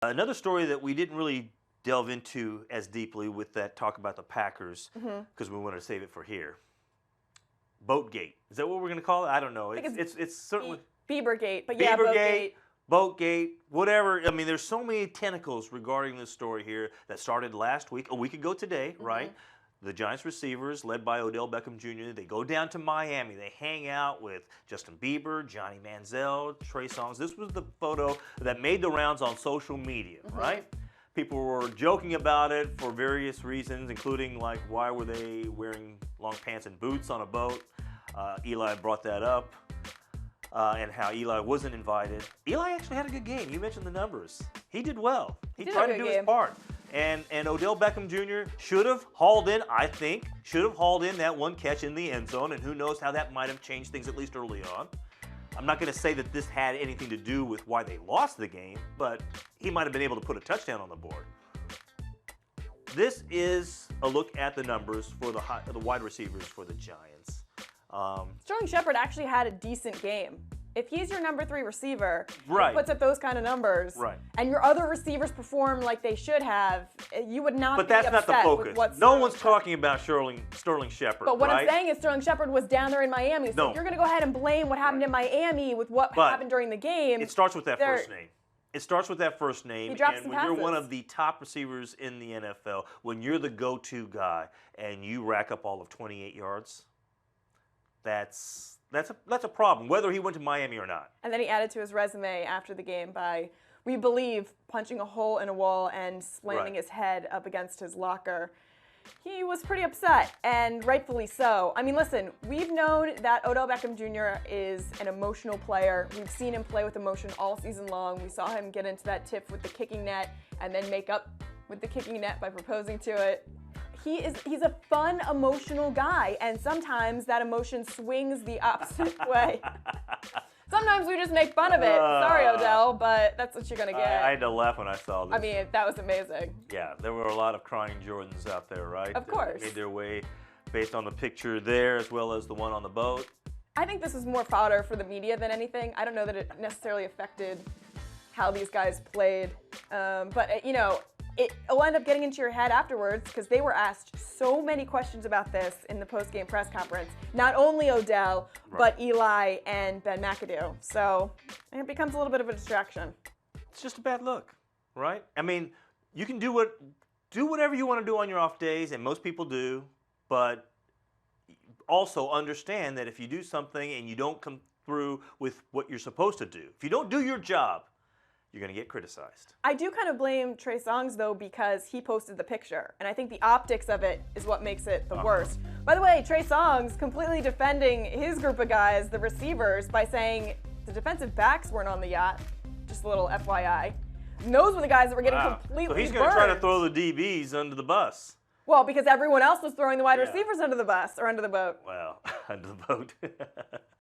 Another story that we didn't really delve into as deeply with that talk about the Packers because we wanted to save it for here. Boatgate. Is that what we're going to call it? I don't know. I think It's certainly Biebergate, but yeah, Biebergate, Boatgate. Boatgate, whatever. I mean, there's so many tentacles regarding this story here that started last week, a week ago today, right? The Giants receivers, led by Odell Beckham Jr., they go down to Miami. They hang out with Justin Bieber, Johnny Manziel, Trey Songz. This was the photo that made the rounds on social media, right? People were joking about it for various reasons, including like why were they wearing long pants and boots on a boat? Eli brought that up, and how Eli wasn't invited. Eli actually had a good game. You mentioned the numbers. He did well. He did tried have a to do good his game. part. And Odell Beckham Jr. should have hauled in, I think, should have hauled in that one catch in the end zone, and who knows how that might have changed things at least early on. I'm not going to say that this had anything to do with why they lost the game, but he might have been able to put a touchdown on the board. This is a look at the numbers for the wide receivers for the Giants. Sterling Shepard actually had a decent game. If he's your number 3 receiver, Right. he puts up those kind of numbers, Right. and your other receivers perform like they should have, you would not But be that's not the upset focus. with what No Sterling one's Shepard- talking about Sterling Shepard, But what right? I'm saying is Sterling Shepard was down there in Miami. So No. if you're going to go ahead and blame what happened in Miami with what But happened during the game, It starts with that there- first name. It starts with that first name. He drops And some when you're one passes. of the top receivers in the NFL, when you're the go-to guy and you rack up all of 28 yards, that's a problem, whether he went to Miami or not. And then he added to his resume after the game by, we believe, punching a hole in a wall and slamming Right. his head up against his locker. He was pretty upset, and rightfully so. I mean, listen, we've known that Odell Beckham Jr. is an emotional player. We've seen him play with emotion all season long. We saw him get into that tiff with the kicking net and then make up with the kicking net by proposing to it. He's a fun, emotional guy, and sometimes that emotion swings the opposite way. Sometimes we just make fun of it. Sorry, Odell, but that's what you're going to get. I had to laugh when I saw this. I mean, that was amazing. Yeah, there were a lot of crying Jordans out there, right? Of course. That made their way based on the picture there as well as the one on the boat. I think this is more fodder for the media than anything. I don't know that it necessarily affected how these guys played. But, you know, it'll end up getting into your head afterwards because they were asked so many questions about this in the post-game press conference. Not only Odell, but Eli and Ben McAdoo. So it becomes a little bit of a distraction. It's just a bad look, right? I mean, you can do whatever you want to do on your off days, and most people do, but also understand that if you do something and you don't come through with what you're supposed to do, if you don't do your job, you're going to get criticized. I do kind of blame Trey Songz, though, because he posted the picture. And I think the optics of it is what makes it the worst. By the way, Trey Songz completely defending his group of guys, the receivers, by saying the defensive backs weren't on the yacht. Just a little FYI. And those were the guys that were getting completely So he's going to try to burned. throw the DBs under the bus. Well, because everyone else was throwing the wide receivers under the bus or under the boat. Well, under the boat.